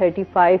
35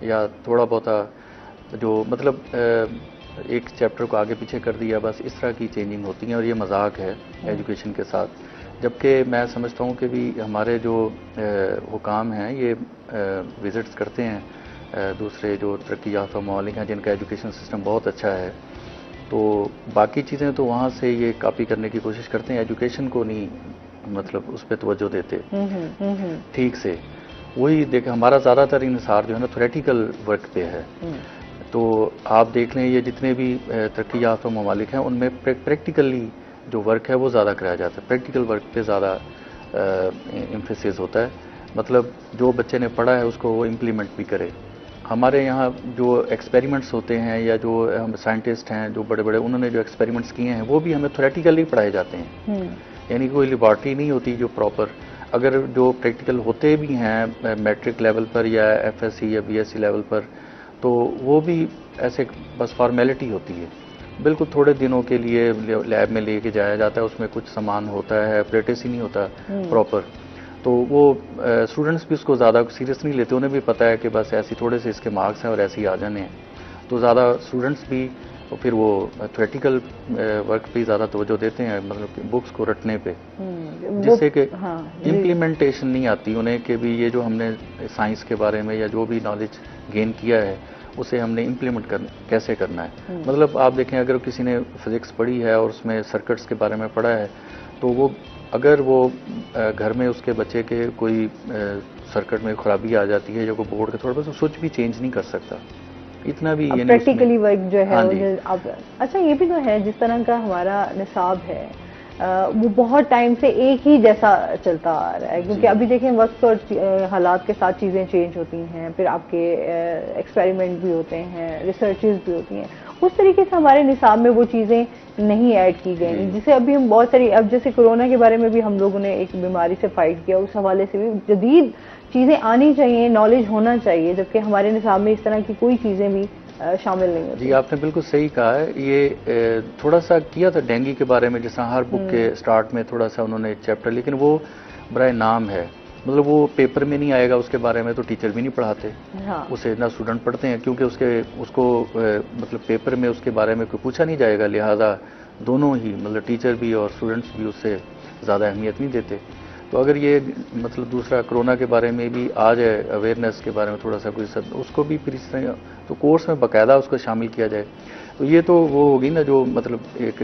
یا تھوڑا بہتا جو مطلب ایک چیپٹر کو آگے پیچھے کر دیا، بس اس طرح کی چینجنگ ہوتی ہیں، اور یہ مذاق ہے ایجوکیشن کے ساتھ. جبکہ میں سمجھتا ہوں کہ بھی ہمارے جو حکام ہیں یہ وزٹس کرتے ہیں دوسرے جو ترقی یافتہ ممالک ہیں جن کا ایجوکیشن سسٹم بہت اچھا ہے، تو باقی چیزیں تو وہاں سے یہ کاپی کرنے کی کوشش کرتے ہیں، ایجوکیشن کو نہیں مطلب اس پہ توجہ دیتے ٹھیک سے. وہی دیکھ ہمارا زیادہ تر انحصار جو ہے نا تھیوریٹیکل ورک پہ ہے. تو آپ دیکھ لیں یہ جتنے بھی ترقی یافتہ ممالک ہیں ان میں پریکٹیکلی جو ورک ہے وہ زیادہ کرایا جاتا ہے، پریکٹیکل ورک پہ زیادہ ایمفیسس ہوتا ہے، مطلب جو بچے نے پڑھا ہے اس کو وہ امپلیمنٹ بھی کرے. ہمارے یہاں جو ایکسپیریمنٹس ہوتے ہیں یا جو ہم سائنٹسٹ ہیں جو بڑے بڑے انہوں نے جو ایکسپیریمنٹس کیے ہیں وہ بھی ہمیں تھیوریٹیکلی پڑھائے جاتے ہیں، یعنی کوئی لیبارٹری نہیں ہوتی جو پراپر. اگر جو پریکٹیکل ہوتے بھی ہیں میٹرک لیول پر یا ایف ایس سی یا بی ایس سی لیول پر تو وہ بھی ایسے بس فارمیلٹی ہوتی ہے، بالکل تھوڑے دنوں کے لیے لیب میں لے کے جایا جاتا ہے، اس میں کچھ سامان ہوتا ہے، پریکٹس ہی نہیں ہوتا پراپر. تو وہ اسٹوڈنٹس بھی اس کو زیادہ سیریس نہیں لیتے، انہیں بھی پتہ ہے کہ بس ایسی تھوڑے سے اس کے مارکس ہیں اور ایسے ہی آ جانے ہیں. تو زیادہ اسٹوڈنٹس بھی پھر وہ تھیوریٹیکل ورک پہ زیادہ توجہ دیتے ہیں، مطلب کہ بکس کو رٹنے پہ، جس سے کہ امپلیمنٹیشن نہیں آتی انہیں کہ بھی یہ جو ہم نے سائنس کے بارے میں یا جو بھی نالج گین کیا ہے اسے ہم نے امپلیمنٹ کیسے کرنا ہے. مطلب آپ دیکھیں اگر کسی نے فزکس پڑھی ہے اور اس میں سرکٹس کے بارے میں پڑھا ہے تو وہ اگر وہ گھر میں اس کے بچے کے کوئی سرکٹ میں خرابی آ جاتی ہے یا کوئی بورڈ کا تھوڑا بس سوئچ بھی چینج نہیں کر سکتا، اتنا بھی پریکٹیکلی ورک جو ہے. اچھا یہ بھی تو ہے جس طرح کا ہمارا نصاب ہے وہ بہت ٹائم سے ایک ہی جیسا چلتا آ رہا ہے، کیونکہ ابھی دیکھیں وقت اور حالات کے ساتھ چیزیں چینج ہوتی ہیں، پھر آپ کے ایکسپیریمنٹ بھی ہوتے ہیں، ریسرچز بھی ہوتی ہیں. اس طریقے سے ہمارے نصاب میں وہ چیزیں نہیں ایڈ کی گئی جسے ابھی ہم بہت ساری اب جیسے کورونا کے بارے میں بھی ہم لوگوں نے ایک بیماری سے فائٹ کیا، اس حوالے سے بھی جدید چیزیں آنی چاہیے، نالج ہونا چاہیے، جبکہ ہمارے نصاب میں اس طرح کی کوئی چیزیں بھی شامل نہیں ہوتی. جی آپ نے بالکل صحیح کہا ہے. یہ تھوڑا سا کیا تھا ڈینگی کے بارے میں، جس طرح ہر بک کے سٹارٹ میں تھوڑا سا انہوں نے چیپٹر، لیکن وہ برائے نام ہے، مطلب وہ پیپر میں نہیں آئے گا اس کے بارے میں تو ٹیچر بھی نہیں پڑھاتے، اسے نہ اسٹوڈنٹ پڑھتے ہیں کیونکہ اس کو مطلب پیپر میں اس کے بارے میں کوئی پوچھا نہیں جائے گا، لہذا دونوں ہی مطلب ٹیچر بھی اور اسٹوڈنٹس بھی اس سے زیادہ اہمیت نہیں دیتے. تو اگر یہ مطلب دوسرا کرونا کے بارے میں بھی آ جائے، اویئرنیس کے بارے میں تھوڑا سا کوئی اس کو بھی پھر اس طرح تو کورس میں باقاعدہ اس کو شامل کیا جائے تو یہ تو وہ ہوگی نا جو مطلب ایک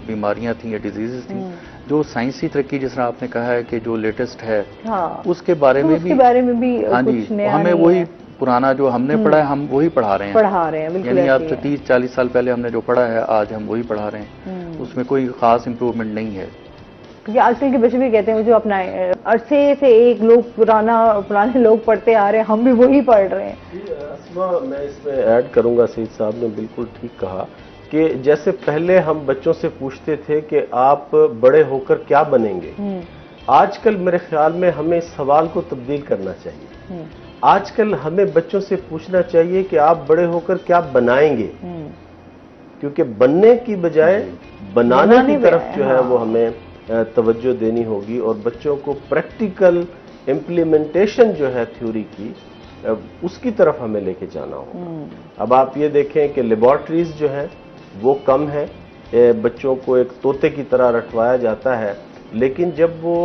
بیماریاں تھیں یا ڈیزیزز تھیں جو سائنسی ترقی جس طرح آپ نے کہا ہے کہ جو لیٹسٹ ہے اس کے بارے میں بھی ہاں جی ہمیں وہی پرانا جو ہم نے پڑھا ہے ہم وہی پڑھا رہے ہیں، یعنی اب 30-40 سال پہلے ہم نے جو پڑھا ہے آج ہم وہی پڑھا رہے ہیں، اس میں کوئی خاص امپروومنٹ نہیں ہے. کیونکہ آج کل کے بچے بھی کہتے ہیں جو اپنا عرصے سے ایک لوگ پرانے لوگ پڑھتے آ رہے ہیں ہم بھی وہی پڑھ رہے ہیں. اسما میں اس میں ایڈ کروں گا، سعید صاحب نے بالکل ٹھیک کہا کہ جیسے پہلے ہم بچوں سے پوچھتے تھے کہ آپ بڑے ہو کر کیا بنیں گے، آج کل میرے خیال میں ہمیں اس سوال کو تبدیل کرنا چاہیے. آج کل ہمیں بچوں سے پوچھنا چاہیے کہ آپ بڑے ہو کر کیا بنائیں گے، کیونکہ بننے کی بجائے بنانے کی طرف جو ہے وہ ہمیں توجہ دینی ہوگی اور بچوں کو پریکٹیکل امپلیمنٹیشن جو ہے تھیوری کی اس کی طرف ہمیں لے کے جانا ہوگا. اب آپ یہ دیکھیں کہ لیبارٹریز جو ہیں وہ کم ہیں، بچوں کو ایک طوطے کی طرح رٹوایا جاتا ہے، لیکن جب وہ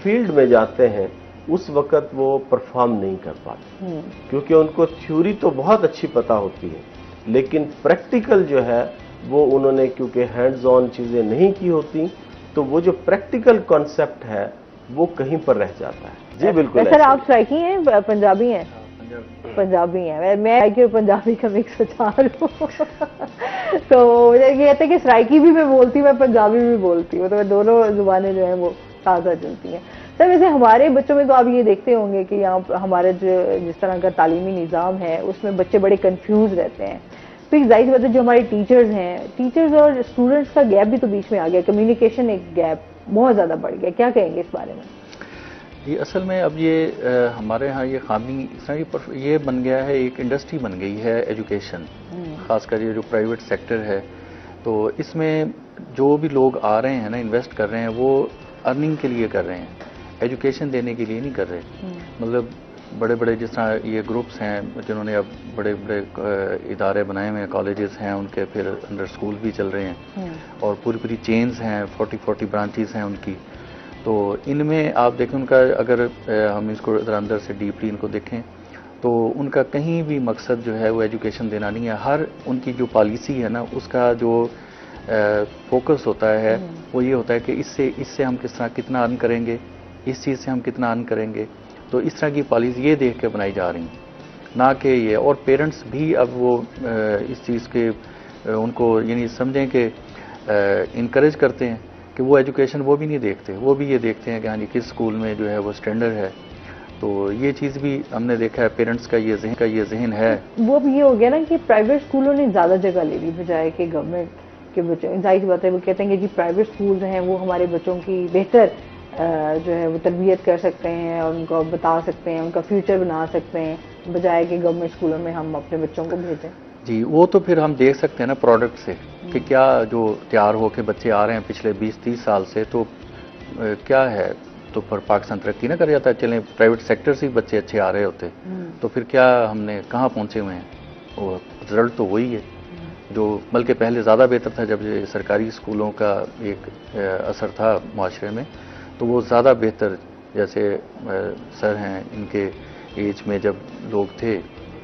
فیلڈ میں جاتے ہیں اس وقت وہ پرفارم نہیں کر پاتے کیونکہ ان کو تھیوری تو بہت اچھی پتہ ہوتی ہے لیکن پریکٹیکل جو ہے وہ انہوں نے کیونکہ ہینڈز آن چیزیں نہیں کی ہوتی تو وہ جو پریکٹیکل کانسیپٹ ہے وہ کہیں پر رہ جاتا ہے. جی بالکل. سر آپ سرائکی ہیں پنجابی ہیں؟ پنجابی ہیں. میں سرائکی اور پنجابی کا مکس اچار ہوں تو یہ کہتے ہیں کہ سرائکی بھی میں بولتی ہوں میں پنجابی بھی بولتی ہوں، تو میں دونوں زبانیں جو ہیں وہ تازہ چلتی ہیں. سر ویسے ہمارے بچوں میں تو آپ یہ دیکھتے ہوں گے کہ یہاں ہمارے جس طرح کا تعلیمی نظام ہے اس میں بچے بڑے کنفیوز رہتے ہیں. پھر ظاہر بات ہے جو ہمارے ٹیچرز ہیں، ٹیچرز اور اسٹوڈنٹس کا گیپ بھی تو بیچ میں آ گیا، کمیونیکیشن ایک گیپ بہت زیادہ بڑھ گیا، کیا کہیں گے اس بارے میں؟ جی اصل میں اب یہ ہمارے ہاں یہ خامی یہ بن گیا ہے، ایک انڈسٹری بن گئی ہے ایجوکیشن، خاص کر یہ جو پرائیویٹ سیکٹر ہے تو اس میں جو بھی لوگ آ رہے ہیں نا انویسٹ کر رہے ہیں وہ ارننگ کے لیے کر رہے ہیں، ایجوکیشن دینے کے لیے نہیں کر رہے. مطلب بڑے بڑے جس طرح یہ گروپس ہیں جنہوں نے اب بڑے بڑے ادارے بنائے ہوئے ہیں، کالجز ہیں ان کے، پھر انڈر اسکول بھی چل رہے ہیں اور پوری پوری چینز ہیں، 40 برانچز ہیں ان کی. تو ان میں آپ دیکھیں ان کا اگر ہم اس کو ذرا اندر سے ڈیپلی ان کو دیکھیں تو ان کا کہیں بھی مقصد جو ہے وہ ایجوکیشن دینا نہیں ہے. ہر ان کی جو پالیسی ہے نا اس کا جو فوکس ہوتا ہے وہ یہ ہوتا ہے کہ اس سے ہم کس طرح کتنا ارن کریں گے، اس چیز سے ہم کتنا ارن کریں گے. تو اس طرح کی پالیسی یہ دیکھ کے بنائی جا رہی ہیں، نہ کہ یہ. اور پیرنٹس بھی اب وہ اس چیز کے ان کو یعنی سمجھیں کہ انکریج کرتے ہیں کہ وہ ایجوکیشن وہ بھی نہیں دیکھتے، وہ بھی یہ دیکھتے ہیں کہ ہاں جی کس اسکول میں جو ہے وہ اسٹینڈرڈ ہے. تو یہ چیز بھی ہم نے دیکھا ہے، پیرنٹس کا یہ ذہن ہے. وہ اب یہ ہو گیا نا کہ پرائیویٹ اسکولوں نے زیادہ جگہ لے لی بجائے کہ گورنمنٹ کے بچوں. ظاہر سی بات ہے وہ کہتے ہیں کہ جی پرائیویٹ اسکولز ہیں وہ ہمارے بچوں کی بہتر جو ہے وہ تربیت کر سکتے ہیں اور ان کو بتا سکتے ہیں، ان کا فیوچر بنا سکتے ہیں، بجائے کہ گورنمنٹ اسکولوں میں ہم اپنے بچوں کو بھیجیں. جی وہ تو پھر ہم دیکھ سکتے ہیں نا پروڈکٹ سے کہ کیا جو تیار ہو کے بچے آ رہے ہیں پچھلے 20-30 سال سے، تو کیا ہے. تو پھر پاکستان ترقی نہ کر جاتا ہے. چلیں پرائیویٹ سیکٹر سے بچے اچھے آ رہے ہوتے تو پھر کیا ہم نے کہاں پہنچے ہوئے ہیں. وہ رزلٹ تو وہی ہے جو بلکہ پہلے زیادہ بہتر تھا. جب یہ سرکاری اسکولوں کا ایک اثر تھا معاشرے میں تو وہ زیادہ بہتر، جیسے سر ہیں ان کے ایج میں جب لوگ تھے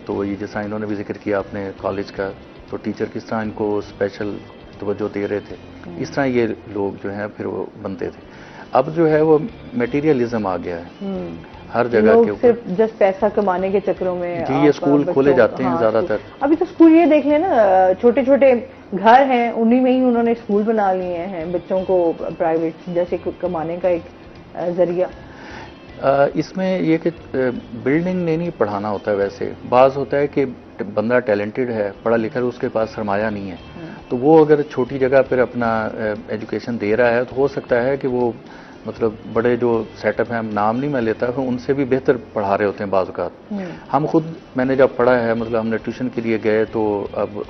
تو وہ یہ جیسا انہوں نے بھی ذکر کیا اپنے کالج کا، تو ٹیچر کس طرح ان کو اسپیشل توجہ دے رہے تھے، اس طرح یہ لوگ جو ہیں پھر وہ بنتے تھے. اب جو ہے وہ میٹیریلزم آ گیا ہے ہر جگہ کے اوپر. صرف جسٹ پیسہ کمانے کے چکروں میں جی یہ اسکول کھولے جاتے ہیں زیادہ تر. ابھی تو اسکول یہ دیکھ لیں نا، چھوٹے چھوٹے گھر ہیں انہی میں ہی انہوں نے اسکول بنا لیے ہیں بچوں کو پرائیویٹ جیسے کمانے کا ایک ذریعہ. اس میں یہ کہ بلڈنگ نہیں پڑھانا ہوتا ہے. ویسے بعض ہوتا ہے کہ بندہ ٹیلنٹڈ ہے، پڑھا لکھا ہے، اس کے پاس سرمایہ نہیں ہے تو وہ اگر چھوٹی جگہ پھر اپنا ایجوکیشن دے رہا ہے تو ہو سکتا ہے کہ وہ مطلب بڑے جو سیٹ اپ ہیں، نام نہیں میں لیتا، ان سے بھی بہتر پڑھا رہے ہوتے ہیں بعض اوقات. ہم خود میں نے جب پڑھا ہے مطلب ہم نے ٹیوشن کے لیے گئے تو اب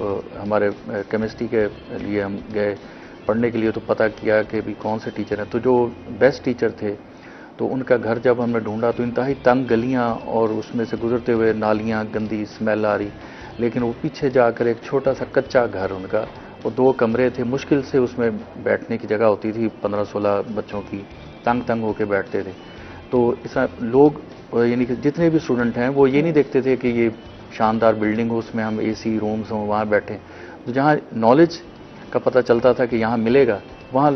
ہمارے کیمسٹری کے لیے ہم گئے پڑھنے کے لیے تو پتہ کیا کہ بھی کون سے ٹیچر ہیں. تو جو بیسٹ ٹیچر تھے تو ان کا گھر جب ہم نے ڈھونڈا تو انتہائی تنگ گلیاں اور اس میں سے گزرتے ہوئے نالیاں، گندی اسمیل آ رہی. لیکن وہ پیچھے جا کر ایک چھوٹا سا کچا گھر ان کا، وہ 2 کمرے تھے، مشکل سے اس میں بیٹھنے کی جگہ ہوتی تھی 15-16 بچوں کی، تنگ ہو کے بیٹھتے تھے. تو اس لوگ یعنی کہ جتنے بھی اسٹوڈنٹ ہیں وہ یہ نہیں دیکھتے تھے کہ یہ شاندار بلڈنگ ہو، اس میں ہم AC رومز ہوں وہاں بیٹھیں. تو جہاں نالج کا پتہ چلتا تھا کہ یہاں ملے گا وہاں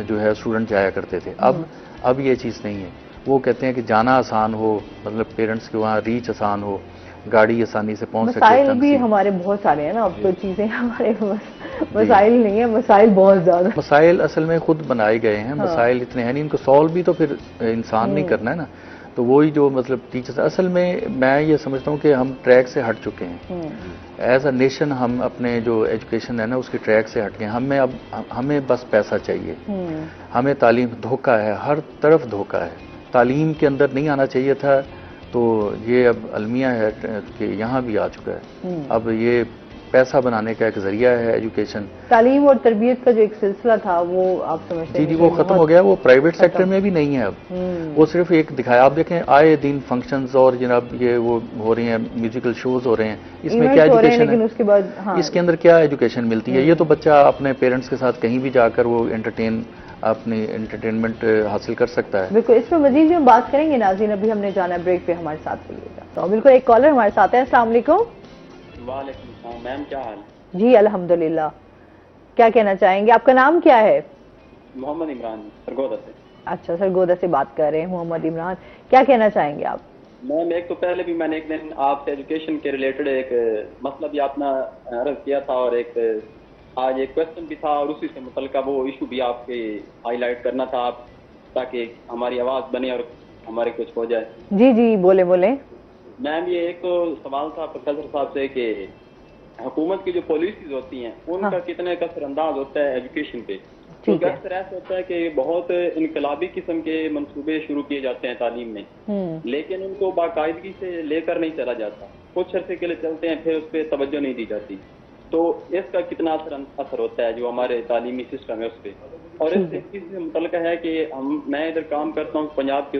جو ہے اسٹوڈنٹ جایا کرتے تھے. اب یہ چیز نہیں ہے. وہ کہتے ہیں کہ جانا آسان ہو، مطلب پیرنٹس کے وہاں ریچ آسان ہو، گاڑی آسانی سے پہنچ سکے. مسائل بھی ہمارے بہت سارے ہیں نا، اب تو چیزیں ہمارے مسائل نہیں ہیں، مسائل بہت زیادہ. مسائل اصل میں خود بنائے گئے ہیں. مسائل اتنے ہیں نہیں، ان کو سالو بھی تو پھر انسان نہیں کرنا ہے نا. تو وہی جو مطلب ٹیچرز اصل میں یہ سمجھتا ہوں کہ ہم ٹریک سے ہٹ چکے ہیں ایز اے نیشن. ہم اپنے جو ایجوکیشن ہے نا اس کے ٹریک سے ہٹ گئے. ہمیں بس پیسہ چاہیے. ہمیں تعلیم دھوکہ ہے، ہر طرف دھوکہ ہے. تعلیم کے اندر نہیں آنا چاہیے تھا تو یہ اب المیہ ہے کہ یہاں بھی آ چکا ہے. اب یہ پیسہ بنانے کا ایک ذریعہ ہے ایجوکیشن. تعلیم اور تربیت کا جو ایک سلسلہ تھا وہ آپ سمجھتے ہیں؟ جی وہ ختم ہو گیا. وہ پرائیویٹ سیکٹر میں بھی نہیں ہے اب. وہ صرف ایک دکھایا. آپ دیکھیں آئے دن فنکشنز اور جناب یہ وہ ہو رہی ہیں، میوزیکل شوز ہو رہے ہیں. اس میں کیا ایجوکیشن ہے؟ اس کے بعد اس کے اندر کیا ایجوکیشن ملتی ہے؟ یہ تو بچہ اپنے پیرنٹس کے ساتھ کہیں بھی جا کر وہ اپنی انٹرٹینمنٹ حاصل کر سکتا ہے. بالکل. اس میں مزید بھی ہم بات کریں گے ناظرین. ابھی ہم نے جانا بریک پہ، ہمارے ساتھ رہیے گا. تو بالکل ایک کالر ہمارے ساتھ ہے. السلام علیکم. وعلیکم السلام میم، کیا حال؟ جی الحمدللہ. کیا کہنا چاہیں گے؟ آپ کا نام کیا ہے؟ محمد عمران، سرگودا سے. اچھا سرگودا سے بات کر رہے ہیں محمد عمران. کیا کہنا چاہیں گے آپ؟ میم ایک تو پہلے بھی میں نے ایک دن آپ سے ایجوکیشن کے ریلیٹڈ ایک مسئلہ بھی آپ نے عرض کیا تھا اور ایک آج ایک کوشچن بھی تھا اور اسی سے متعلقہ وہ ایشو بھی آپ کے ہائی لائٹ کرنا تھا آپ تاکہ ہماری آواز بنے اور ہمارے کچھ ہو جائے. جی بولے. میم یہ ایک تو سوال تھا پروفیسر صاحب سے کہ حکومت کی جو پالیسیز ہوتی ہیں ان کا کتنے کا اثر انداز ہوتا ہے ایجوکیشن پہ. کیونکہ اکثر ایسا ہوتا ہے کہ بہت انقلابی قسم کے منصوبے شروع کیے جاتے ہیں تعلیم میں، لیکن ان کو باقاعدگی سے لے کر نہیں چلا جاتا. کچھ عرصے کے لیے چلتے ہیں پھر اس پہ توجہ نہیں دی جاتی. تو اس کا کتنا اثر ہوتا ہے جو ہمارے تعلیمی سسٹم ہے اس پہ. اور اس سے متعلق ہے کہ میں ادھر کام کرتا ہوں پنجاب کے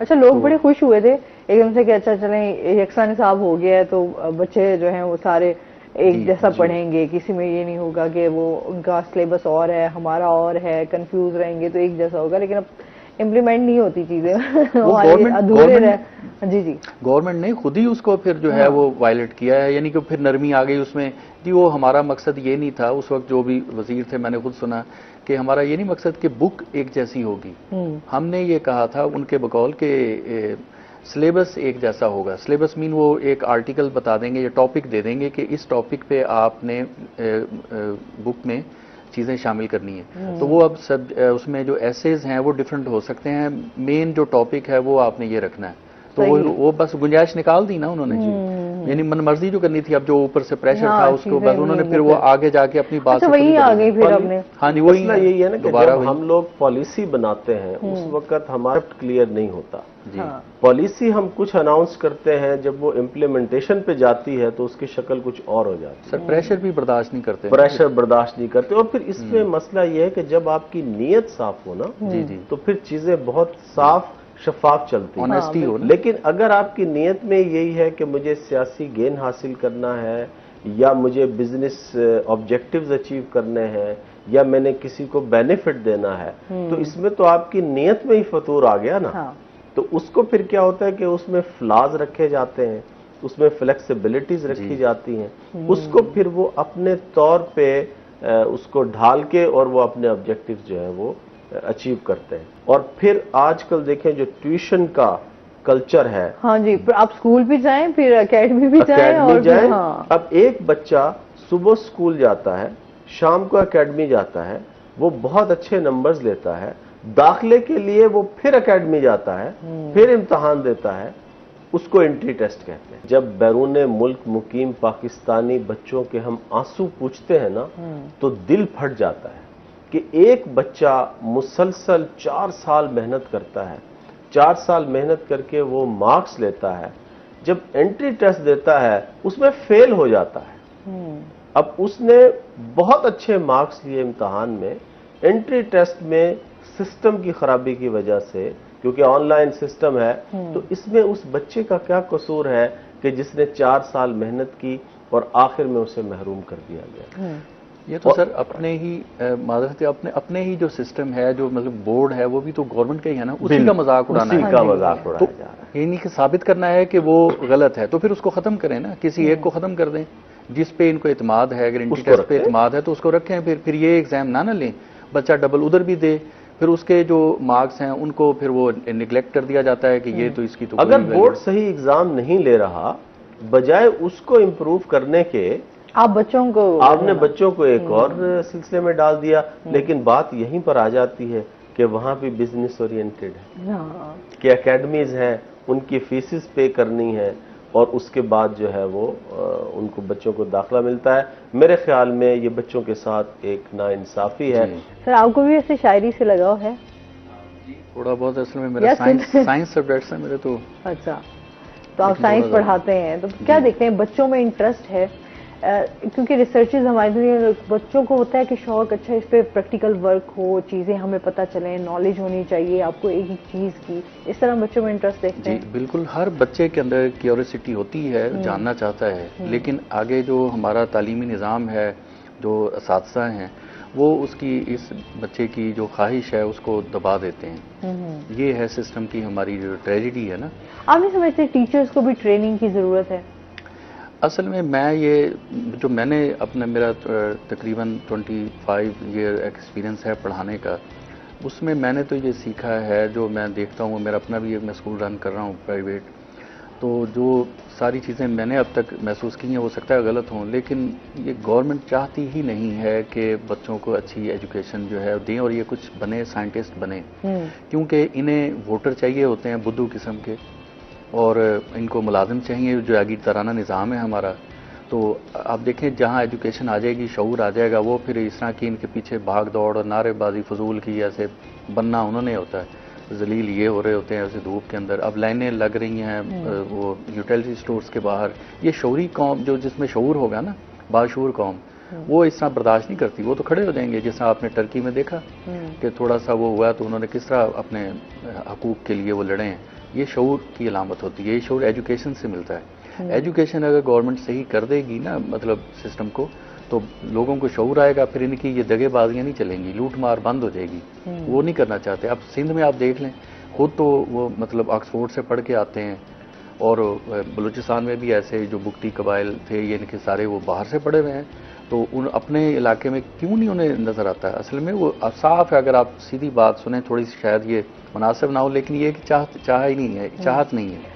اچھا لوگ بڑے خوش ہوئے تھے ایک دم سے کہ اچھا چلیں یکساں نصاب ہو گیا ہے تو بچے جو ہیں وہ سارے ایک جیسا پڑھیں گے, کسی میں یہ نہیں ہوگا کہ وہ ان کا سلیبس اور ہے ہمارا اور ہے, کنفیوز رہیں گے تو ایک جیسا ہوگا, لیکن اب امپلیمنٹ نہیں ہوتی چیزیں, ادھورے رہے. جی جی گورنمنٹ نے خود ہی اس کو پھر جو ہے وہ وائلیٹ کیا ہے, یعنی کہ پھر نرمی آ گئی اس میں. جی وہ ہمارا مقصد یہ نہیں تھا اس وقت, جو بھی وزیر تھے میں نے خود سنا کہ ہمارا یہ نہیں مقصد کہ بک ایک جیسی ہوگی. ہم نے یہ کہا تھا ان کے بقول کہ سلیبس ایک جیسا ہوگا. سلیبس مین وہ ایک آرٹیکل بتا دیں گے یا ٹاپک دے دیں گے کہ اس ٹاپک پہ آپ نے بک میں چیزیں شامل کرنی ہیں. تو وہ اب سب اس میں جو ایسیز ہیں وہ ڈفرینٹ ہو سکتے ہیں, مین جو ٹاپک ہے وہ آپ نے یہ رکھنا ہے. تو وہ بس گنجائش نکال دی نا انہوں نے, یعنی من مرضی جو کرنی تھی. اب جو اوپر سے پریشر تھا اس کے بعد انہوں نے پھر وہ آگے جا کے اپنی بات وہی آ گئی پھر ہم نے. ہاں جی وہی یہی ہے نا کہ جب ہم لوگ پالیسی بناتے ہیں اس وقت ہمارا کلیئر نہیں ہوتا. پالیسی ہم کچھ اناؤنس کرتے ہیں, جب وہ امپلیمنٹیشن پہ جاتی ہے تو اس کی شکل کچھ اور ہو جاتی ہے. سر پریشر بھی برداشت نہیں کرتے, پریشر برداشت نہیں کرتے. اور پھر اس میں مسئلہ یہ ہے کہ جب آپ کی نیت صاف ہو نا تو پھر چیزیں بہت صاف شفاف چلتی ہیں. لیکن اگر آپ کی نیت میں یہی ہے کہ مجھے سیاسی گین حاصل کرنا ہے یا مجھے بزنس آبجیکٹیوز اچیو کرنے ہیں یا میں نے کسی کو بینیفٹ دینا ہے, تو اس میں تو آپ کی نیت میں ہی فطور آ گیا نا. تو اس کو پھر کیا ہوتا ہے کہ اس میں فلاز رکھے جاتے ہیں, اس میں فلیکسیبلٹیز رکھی جاتی ہیں, اس کو پھر وہ اپنے طور پہ اس کو ڈھال کے اور وہ اپنے آبجیکٹیوز جو ہیں وہ اچیو کرتے ہیں. اور پھر آج کل دیکھیں جو ٹیوشن کا کلچر ہے, ہاں جی آپ اسکول بھی جائیں پھر اکیڈمی بھی جائیں اور اب ایک بچہ صبح اسکول جاتا ہے, شام کو اکیڈمی جاتا ہے, وہ بہت اچھے نمبرز لیتا ہے, داخلے کے لیے وہ پھر اکیڈمی جاتا ہے, پھر امتحان دیتا ہے, اس کو انٹری ٹیسٹ کہتے ہیں. جب بیرون ملک مقیم پاکستانی بچوں کے ہم آنسو پوچھتے ہیں نا تو دل پھٹ جاتا ہے کہ ایک بچہ مسلسل 4 سال محنت کرتا ہے, 4 سال محنت کر کے وہ مارکس لیتا ہے, جب انٹری ٹیسٹ دیتا ہے اس میں فیل ہو جاتا ہے. اب اس نے بہت اچھے مارکس لیے امتحان میں, انٹری ٹیسٹ میں سسٹم کی خرابی کی وجہ سے, کیونکہ آن لائن سسٹم ہے, تو اس میں اس بچے کا کیا قصور ہے کہ جس نے 4 سال محنت کی اور آخر میں اسے محروم کر دیا گیا. یہ تو سر اپنے ہی معذرت اپنے ہی جو سسٹم ہے, جو مطلب بورڈ ہے وہ بھی تو گورنمنٹ کا ہی ہے نا, اسی کا مذاق اڑانا ہے. اسی کا مذاق اڑایا جا رہا ہے. یعنی کہ ثابت کرنا ہے کہ وہ غلط ہے تو پھر اس کو ختم کریں نا, کسی ایک کو ختم کر دیں جس پہ ان کو اعتماد ہے. اگر انٹری ٹیسٹ پہ اعتماد ہے تو اس کو رکھیں, پھر یہ ایگزام نہ لیں, بچہ ڈبل ادھر بھی دے, پھر اس کے جو مارکس ہیں ان کو پھر وہ نگلیکٹ کر دیا جاتا ہے کہ یہ تو اس کی تو. اگر بورڈ صحیح ایگزام نہیں لے رہا, بجائے اس کو امپروو کرنے کے آپ نے بچوں کو ایک اور سلسلے میں ڈال دیا. لیکن بات یہیں پر آ جاتی ہے کہ وہاں بھی بزنس اورینٹڈ ہے کہ اکیڈمیز ہیں, ان کی فیسز پے کرنی ہے اور اس کے بعد جو ہے وہ ان کو بچوں کو داخلہ ملتا ہے. میرے خیال میں یہ بچوں کے ساتھ ایک ناانصافی ہے. سر آپ کو بھی ایسے شاعری سے لگاؤ ہے؟ تھوڑا بہت اصل میں میرا سائنس سبجیکٹس ہیں میرے تو. اچھا تو آپ سائنس پڑھاتے ہیں, تو کیا دیکھتے ہیں بچوں میں انٹرسٹ ہے؟ کیونکہ ریسرچز ہمارے بچوں کو ہوتا ہے کہ شوق اچھا اس پہ پریکٹیکل ورک ہو, چیزیں ہمیں پتہ چلیں, نالج ہونی چاہیے آپ کو ایک ایک چیز کی, اس طرح بچوں میں انٹرسٹ دیکھتے ہیں. جی بالکل, ہر بچے کے اندر کیوریسٹی ہوتی ہے, جاننا چاہتا ہے, لیکن آگے جو ہمارا تعلیمی نظام ہے, جو اساتذہ ہیں, وہ اس کی اس بچے کی جو خواہش ہے اس کو دبا دیتے ہیں. یہ ہے سسٹم کی ہماری جو ٹریجڈی ہے نا. آپ نہیں سمجھتے ٹیچرز کو بھی ٹریننگ کی ضرورت ہے؟ اصل میں یہ جو میں نے اپنا میرا تقریباً 25 ایئر ایکسپیرینس ہے پڑھانے کا, اس میں نے تو یہ سیکھا ہے, جو میں دیکھتا ہوں, میرا اپنا بھی میں اسکول رن کر رہا ہوں پرائیویٹ, تو جو ساری چیزیں میں نے اب تک محسوس کی ہیں ہو سکتا ہے غلط ہوں, لیکن یہ گورنمنٹ چاہتی ہی نہیں ہے کہ بچوں کو اچھی ایجوکیشن جو ہے دیں اور یہ کچھ بنے, سائنٹسٹ بنے, کیونکہ انہیں ووٹر چاہیے ہوتے ہیں بدھو قسم کے, اور ان کو ملازم چاہیے جو آگیر ترانہ نظام ہے ہمارا. تو آپ دیکھیں جہاں ایجوکیشن آ جائے گی, شعور آ جائے گا, وہ پھر اس طرح کی ان کے پیچھے بھاگ دوڑ اور نعرے بازی فضول کی ایسے بننا انہوں نے ہوتا ہے, ذلیل یہ ہو رہے ہوتے ہیں ایسے دھوپ کے اندر. اب لائنیں لگ رہی ہیں وہ یوٹیلٹی سٹورز کے باہر. یہ شعوری قوم جو جس میں شعور ہوگا نا, باشعور قوم, وہ اس طرح برداشت نہیں کرتی, وہ تو کھڑے ہو جائیں گے. جس طرح آپ نے ٹرکی میں دیکھا کہ تھوڑا سا وہ ہوا تو انہوں نے کس طرح اپنے حقوق کے لیے وہ لڑے ہیں, یہ شعور کی علامت ہوتی ہے. یہ شعور ایجوکیشن سے ملتا ہے. ایجوکیشن اگر گورنمنٹ صحیح کر دے گی نا مطلب سسٹم کو, تو لوگوں کو شعور آئے گا, پھر ان کی یہ دگے بازیاں نہیں چلیں گی, لوٹ مار بند ہو جائے گی. وہ نہیں کرنا چاہتے. اب سندھ میں آپ دیکھ لیں, خود تو وہ مطلب آکسفورڈ سے پڑھ کے آتے ہیں, اور بلوچستان میں بھی ایسے جو بگٹی قبائل تھے یہ ان کے سارے وہ باہر سے پڑھے ہوئے ہیں, تو ان اپنے علاقے میں کیوں نہیں انہیں نظر آتا ہے؟ اصل میں وہ صاف ہے, اگر آپ سیدھی بات سنیں, تھوڑی سی شاید یہ مناسب نہ ہو, لیکن یہ کہ چاہ ہی نہیں ہے, چاہت نہیں ہے.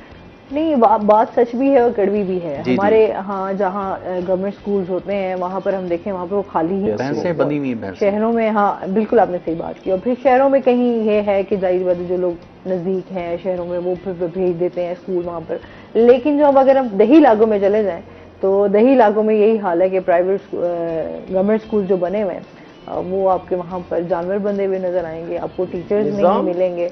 نہیں, بات سچ بھی ہے اور کڑوی بھی ہے. ہمارے ہاں جہاں گورنمنٹ سکولز ہوتے ہیں وہاں پر ہم دیکھیں وہاں پہ وہ خالی ہی بھینسیں بندی ہوئی ہیں. شہروں میں ہاں بالکل آپ نے صحیح بات کی. اور پھر شہروں میں کہیں یہ ہے کہ ظاہر بات جو لوگ نزدیک ہیں شہروں میں وہ پھر بھیج دیتے ہیں اسکول وہاں پر. لیکن جو اب اگر ہم دیہی علاقوں میں چلے جائیں تو دیہی علاقوں میں یہی حال ہے کہ پرائیویٹ گورنمنٹ اسکول جو بنے ہوئے ہیں وہ آپ کے وہاں پر جانور بندے ہوئے نظر آئیں گے, آپ کو ٹیچرز نہیں ملیں گے,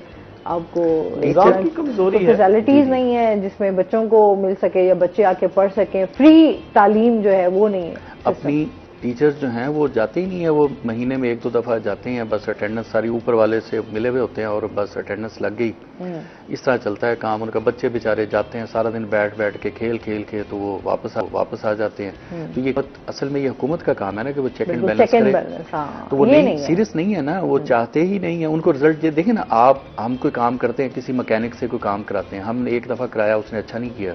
آپ کو فیسلٹیز نہیں ہے جس میں بچوں کو مل سکے یا بچے آ کے پڑھ سکیں. فری تعلیم جو ہے وہ نہیں ہے. اپنی ٹیچرز جو ہیں وہ جاتے ہی نہیں ہیں, وہ مہینے میں 1-2 دفعہ جاتے ہیں, بس اٹینڈنس ساری اوپر والے سے ملے ہوئے ہوتے ہیں اور بس اٹینڈنس لگ گئی. اس طرح چلتا ہے کام ان کا. بچے بیچارے جاتے ہیں سارا دن بیٹھ کے کھیل کے تو وہ واپس آ جاتے ہیں. تو یہ اصل میں یہ حکومت کا کام ہے نا کہ وہ چیک اینڈ بیلنس کرے. تو وہ سیریس نہیں ہے نا, وہ چاہتے ہی نہیں ہیں. ان کو رزلٹ دیکھیں نا آپ, ہم کوئی کام کرتے ہیں کسی مکینک سے کوئی کام کراتے ہیں, ہم نے 1 دفعہ کرایا اس نے اچھا نہیں کیا,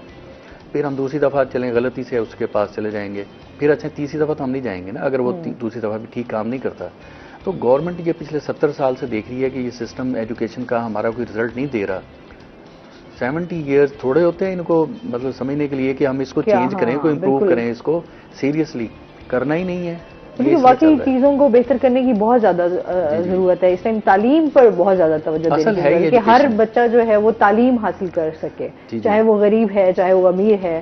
پھر ہم دوسری دفعہ چلیں غلطی سے اس کے پاس چلے جائیں گے, پھر اچھا تیسری دفعہ تو ہم نہیں جائیں گے نا اگر وہ دوسری دفعہ بھی ٹھیک کام نہیں کرتا. تو گورنمنٹ یہ پچھلے 70 سال سے دیکھ رہی ہے کہ یہ سسٹم ایجوکیشن کا ہمارا کوئی رزلٹ نہیں دے رہا. 70 ایئرز تھوڑے ہوتے ہیں ان کو مطلب سمجھنے کے لیے کہ ہم اس کو چینج کریں, کو امپروو کریں, اس کو سیریسلی کرنا ہی نہیں ہے. واقعی چیزوں کو بہتر کرنے کی بہت زیادہ ضرورت ہے. اس ٹائم تعلیم پر بہت زیادہ توجہ دینی ہے کہ ہر بچہ جو ہے وہ تعلیم حاصل کر سکے, چاہے وہ غریب ہے چاہے وہ امیر ہے,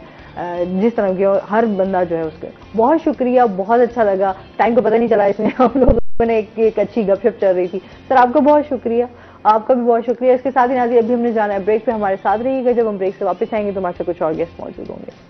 جس طرح کی ہر بندہ جو ہے اس کے. بہت شکریہ, بہت اچھا لگا. ٹائم کو پتہ نہیں چلا, اس میں ہم لوگوں نے ایک اچھی گپ شپ چل رہی تھی. سر آپ کا بہت شکریہ, آپ کا بھی بہت شکریہ. اس کے ساتھ ہی ناظرین ابھی ہم نے جانا ہے بریک پہ, ہمارے ساتھ رہیے گا. جب ہم بریک سے واپس آئیں گے تو ہمارے سے کچھ اور گیسٹ موجود ہوں گے.